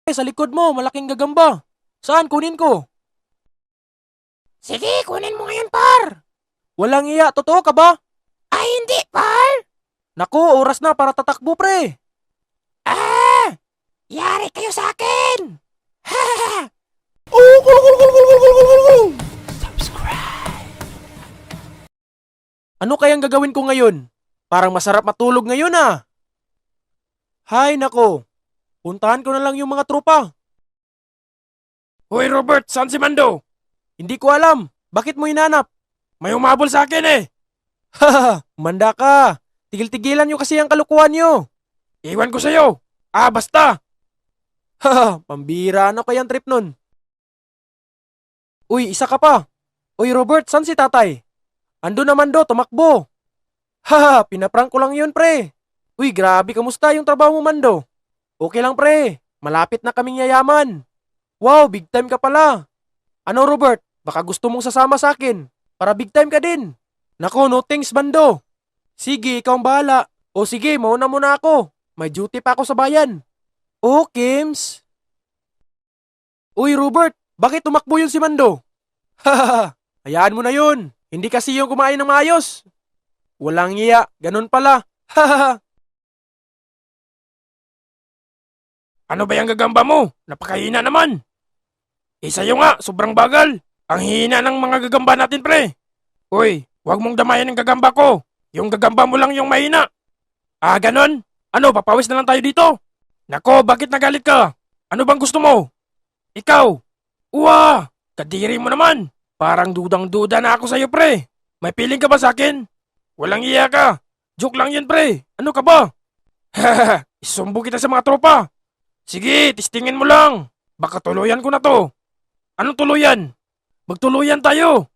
Sa likod mo, malaking gagamba. Saan? Kunin ko. Sige, kunin mo ngayon, par. Walang iya, totoo ka ba? Ay, hindi, par. Naku, oras na para tatakbo, pre. Ah! Yari kayo sa akin! Ha! Ano kayang gagawin ko ngayon? Parang masarap matulog ngayon ah. Hay nako, puntahan ko na lang yung mga tropa. Hoy Robert, saan si Mando? Hindi ko alam, bakit mo hinanap? May umabol sa akin eh. Haha, manda ka. Tigil-tigilan nyo kasi ang kalukuhan nyo. Iwan ko sa'yo. Basta. Haha, pambira na kayang trip nun. Uy, isa ka pa. Uy Robert, saan si tatay? Ando naman do, tumakbo. Haha, pinaprank ko lang yun pre. Uy, grabe, kamusta yung trabaho mo Mando? Okay lang pre, malapit na kaming yayaman. Wow, big time ka pala. Ano Robert, baka gusto mong sasama sa akin para big time ka din. Nako, no thanks Mando. Sige, ikaw ang bahala. O sige, mauna muna ako. May duty pa ako sa bayan. Oh, Kims. Uy Robert, bakit tumakbo yun si Mando? Hahaha, hayaan mo na yun. Hindi kasi yung kumain ng maayos. Walang iya, ganun pala. Hahaha. Ano ba yung gagamba mo? Napakahina naman. Sa'yo nga, sobrang bagal. Ang hina ng mga gagamba natin, pre. Uy, huwag mong damayan ng gagamba ko. Yung gagamba mo lang yung mahina. Ganon? Ano, papawis na lang tayo dito? Nako, bakit nagalit ka? Ano bang gusto mo? Ikaw? Uwa, kadiri mo naman. Parang dudang-duda na ako sa'yo, pre. May feeling ka ba sa akin? Walang iya ka. Joke lang yan, pre. Ano ka ba? Hahaha, isumbo kita sa mga tropa. Sige, testingin mo lang. Baka tuluyan ko na to. Anong tuluyan? Magtuluyan tayo.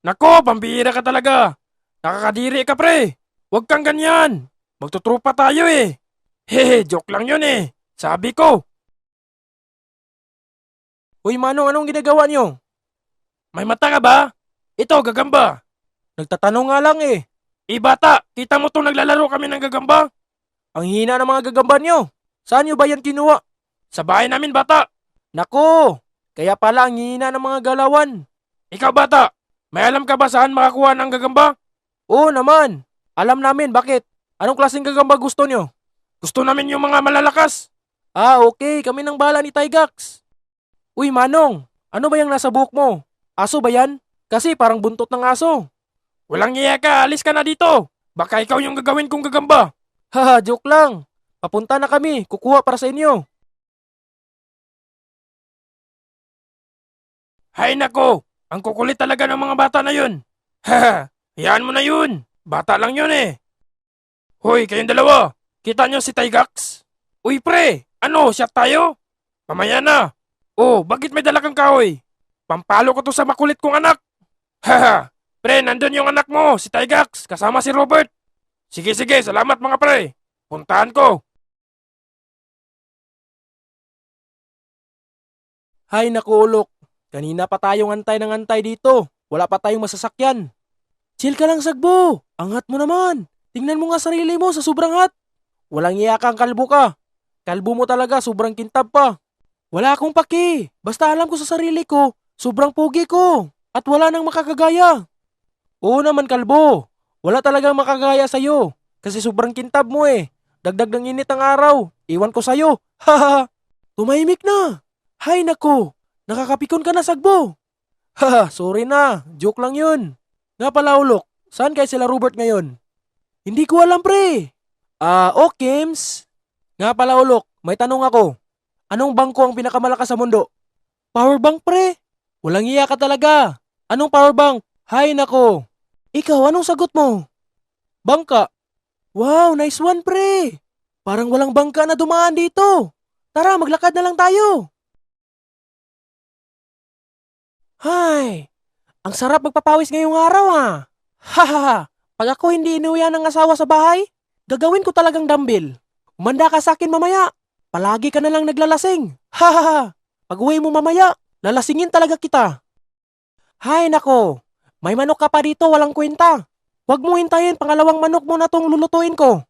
Nako, pambihira ka talaga. Nakakadiri ka, pre. Huwag kang ganyan. Magtutropa tayo eh. Hehe, joke lang yun eh. Sabi ko. Uy Manong, anong ginagawa niyo? May mata ka ba? Ito, gagamba. Nagtatanong nga lang eh. Bata, kita mo to naglalaro kami ng gagamba? Ang hina ng mga gagamba niyo. Saan niyo ba yan kinuha? Sa bahay namin, bata. Nako, kaya pala ang hina ng mga galawan. Ikaw, bata. May alam ka ba saan makakuha ng gagamba? Oo naman. Alam namin, bakit? Anong klaseng gagamba gusto niyo? Gusto namin yung mga malalakas. Okay, kami nang bahala ni Tygax. Uy Manong, ano ba yung nasa buhok mo? Aso ba yan? Kasi parang buntot ng aso. Walang iya ka, alis ka na dito. Baka ikaw yung gagawin kong gagamba. Haha, joke lang. Papunta na kami, kukuha para sa inyo. Hay nako, ang kukulit talaga ng mga bata na yun. Haha, hayaan mo na yun. Bata lang yun eh. Hoy, kayong dalawa. Kita nyo si Tygax? Uy pre, ano, shot tayo? Mamaya na. Oh, bakit may dala kang kahoy? Pampalo ko to sa makulit kong anak. Haha, pre, nandun yung anak mo, si Tygax, kasama si Robert. Sige, salamat mga pre. Puntahan ko. Hay naku ulok, kanina pa tayong antay ng antay dito. Wala pa tayong masasakyan. Chill ka lang Sagbo, angat mo naman. Tingnan mo nga sarili mo sa sobrang hat. Walang iya kang kalbo ka. Kalbo mo talaga, sobrang kintab pa. Wala akong paki, basta alam ko sa sarili ko, sobrang pogi ko. At wala nang makakagaya. Oo naman kalbo, wala talagang makagaya sa'yo. Kasi sobrang kintab mo eh. Dagdag ng init ang araw, iwan ko sa'yo. Haha, tumahimik na. Hay nako, nakakapikon ka na Sagbo. Haha, sorry na, joke lang yun. Nga pala ulok, saan kaya sila Robert ngayon? Hindi ko alam pre. Kims. Nga pala ulok, may tanong ako. Anong bangko ang pinakamalakas sa mundo? Powerbank pre. Walang iya ka talaga. Anong powerbank? Hay nako. Ikaw, anong sagot mo? Bangka. Wow, nice one pre. Parang walang bangka na dumaan dito. Tara, maglakad na lang tayo. Hay, ang sarap magpapawis ngayong araw ha. Hahaha, pag ako hindi inuwian ng asawa sa bahay, gagawin ko talagang dumbbell. Umanda ka sa akin mamaya. Palagi ka na lang naglalasing. Hahaha, pag uwi mo mamaya, lalasingin talaga kita. Hay nako, may manok ka pa dito walang kwenta. Huwag mo hintayin pangalawang manok mo na tong lulutuin ko.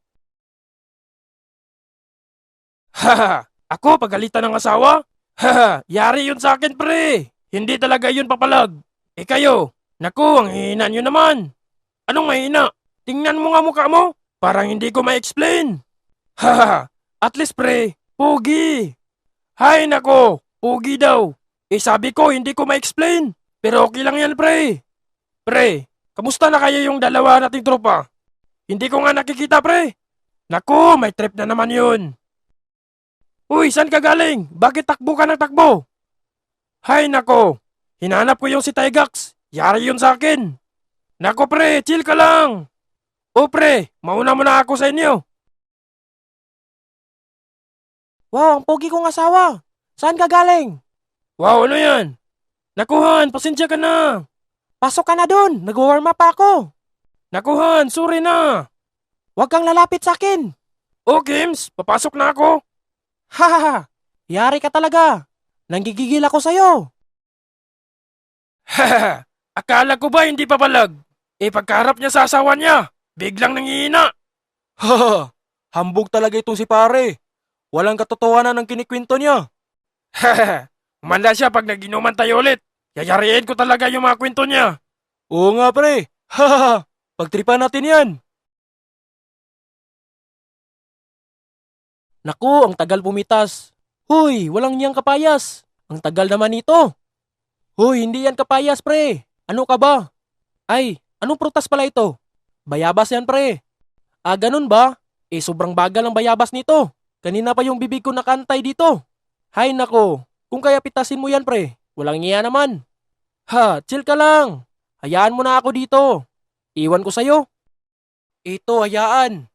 Haha, Ako pagalitan ng asawa? Haha, yari yun sa akin pre. Hindi talaga yun papalag. Kayo, naku, ang hihina nyo naman. Anong mahina? Tingnan mo nga mukha mo. Parang hindi ko ma-explain. Haha, at least pre, pugi. Hay nako, pugi daw. Sabi ko hindi ko ma-explain. Pero okay lang yan pre. Pre, kamusta na kaya yung dalawa nating tropa? Hindi ko nga nakikita pre. Naku, may trip na naman yun. Uy, saan ka galing? Bakit takbo ka ng takbo? Hay nako, hinanap ko yung si Tygax. Yari yun sa akin. Nako pre, chill ka lang. O pre, mauna muna ako sa inyo. Wow, ang pogi kong asawa. Saan ka galing? Wow, ano yan? Nakuhan, pasensya ka na. Pasok ka na dun. Nag-warm up ako. Nakuhan, sorry na. Huwag kang lalapit sa akin. O Kims, papasok na ako. Hahaha. Yari ka talaga. Nanggigigil ako sa'yo. Hahaha, akala ko ba hindi papalag? Pagkaharap niya sa asawa niya, biglang nangihina. Haha. Hambog talaga itong si pare. Walang katotohanan ng kinikwento niya. Hahaha, umanda siya pag naginuman tayo ulit. Yayariin ko talaga yung mga kwento niya. Oo nga pre. Hahaha. Pagtripan natin yan. Naku, ang tagal pumitas. Huy, walang niyang kapayas. Ang tagal naman nito. Huy, hindi yan kapayas, pre. Ano ka ba? Ay, anong prutas pala ito? Bayabas yan, pre. Ah, ganun ba? Sobrang bagal ang bayabas nito. Kanina pa yung bibig ko nakantay dito. Hay nako, kung kaya pitasin mo yan, pre. Walang niya naman. Ha, chill ka lang. Hayaan mo na ako dito. Iwan ko sa'yo. Ito, hayaan.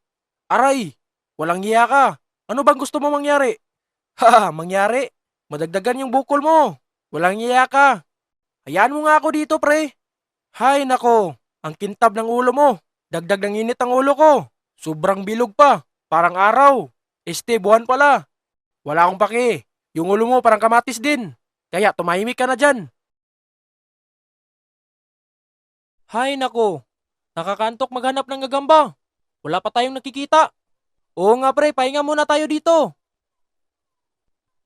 Aray, walang hiya ka. Ano bang gusto mo mangyari? Ha, mangyari? Madagdagan yung bukol mo. Walang hiya ka. Hayaan mo nga ako dito, pre. Hay nako, ang kintab ng ulo mo. Dagdag ng init ang ulo ko. Sobrang bilog pa. Parang araw. Buwan pala. Wala akong paki. Yung ulo mo parang kamatis din. Kaya tumahimik ka na dyan. Hay nako, nakakantok maghanap ng gagamba. Wala pa tayong nakikita. Oo nga pre, pahinga muna tayo dito.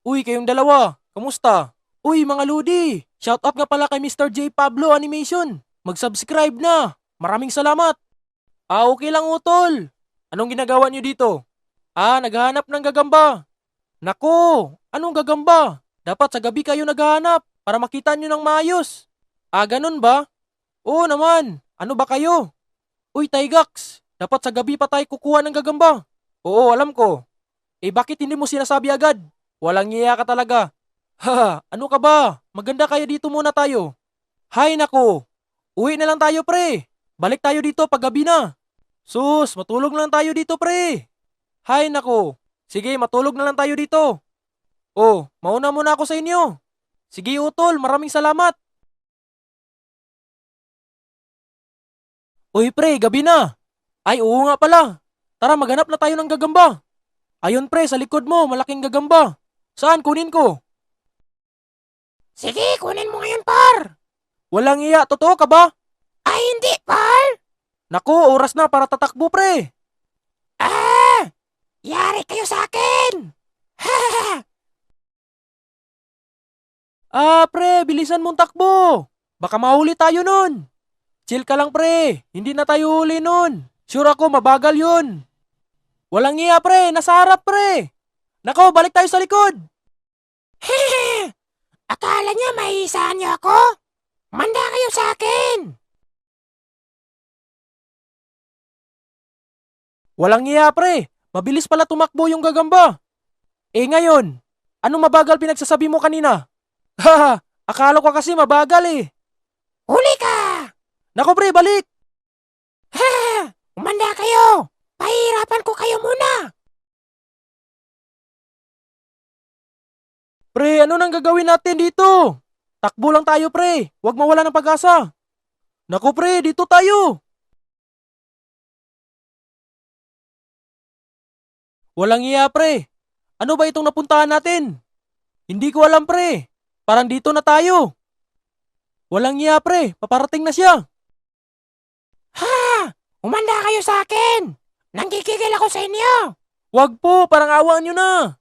Uy, kayong dalawa, kamusta? Uy, mga ludi, shoutout nga pala kay Mr. J. Pablo Animation. Mag-subscribe na. Maraming salamat. Ah, okay lang utol. Anong ginagawa niyo dito? Ah, naghahanap ng gagamba. Nako, anong gagamba? Dapat sa gabi kayo naghahanap para makita niyo ng maayos. Ah, ganun ba? Oo naman. Ano ba kayo? Uy, Tygax, dapat sa gabi pa tayo kukuha ng gagamba. Oo, alam ko. Bakit hindi mo sinasabi agad? Walang iya ka talaga. Ha, ano ka ba? Maganda kaya dito muna tayo. Hay nako. Uwi na lang tayo, pre. Balik tayo dito pag gabi na. Sus, matulog na lang tayo dito, pre. Hay nako. Sige, matulog na lang tayo dito. Oh, mauna muna ako sa inyo. Sige, utol, maraming salamat. Uy, pre, gabi na. Ay, oo nga pala. Tara, maghanap na tayo ng gagamba. Ayun, pre, sa likod mo, malaking gagamba. Saan kunin ko? Sige, kunin mo ngayon, par. Walang iya, totoo ka ba? Ay, hindi, par. Naku, oras na para tatakbo, pre. Ah! Yari kayo sa akin. Ah, pre, bilisan mong takbo. Baka mahuli tayo nun. Chill ka lang, pre. Hindi na tayo huli nun. Sure ako, mabagal yun. Walang iya, pre. Nasa harap, pre. Nako, balik tayo sa likod. Akala niya mahihisahan niyo ako? Manda kayo sa akin. Walang iya, pre. Mabilis pala tumakbo yung gagamba. Ngayon, anong mabagal pinagsasabi mo kanina? Haha, akala ko kasi mabagal eh. Huli ka! Nako, pre, balik. Umanda kayo! Pahirapan ko kayo muna! Pre, ano nang gagawin natin dito? Takbo lang tayo, pre. Huwag mawala ng pag-asa. Nako, pre, dito tayo. Walang iya, pre. Ano ba itong napuntahan natin? Hindi ko alam, pre. Parang dito na tayo. Walang iya, pre. Paparating na siya. Ha! Umanda kayo sa akin! Nanggigigil ako sa inyo! Wag po, parang awaan nyo na.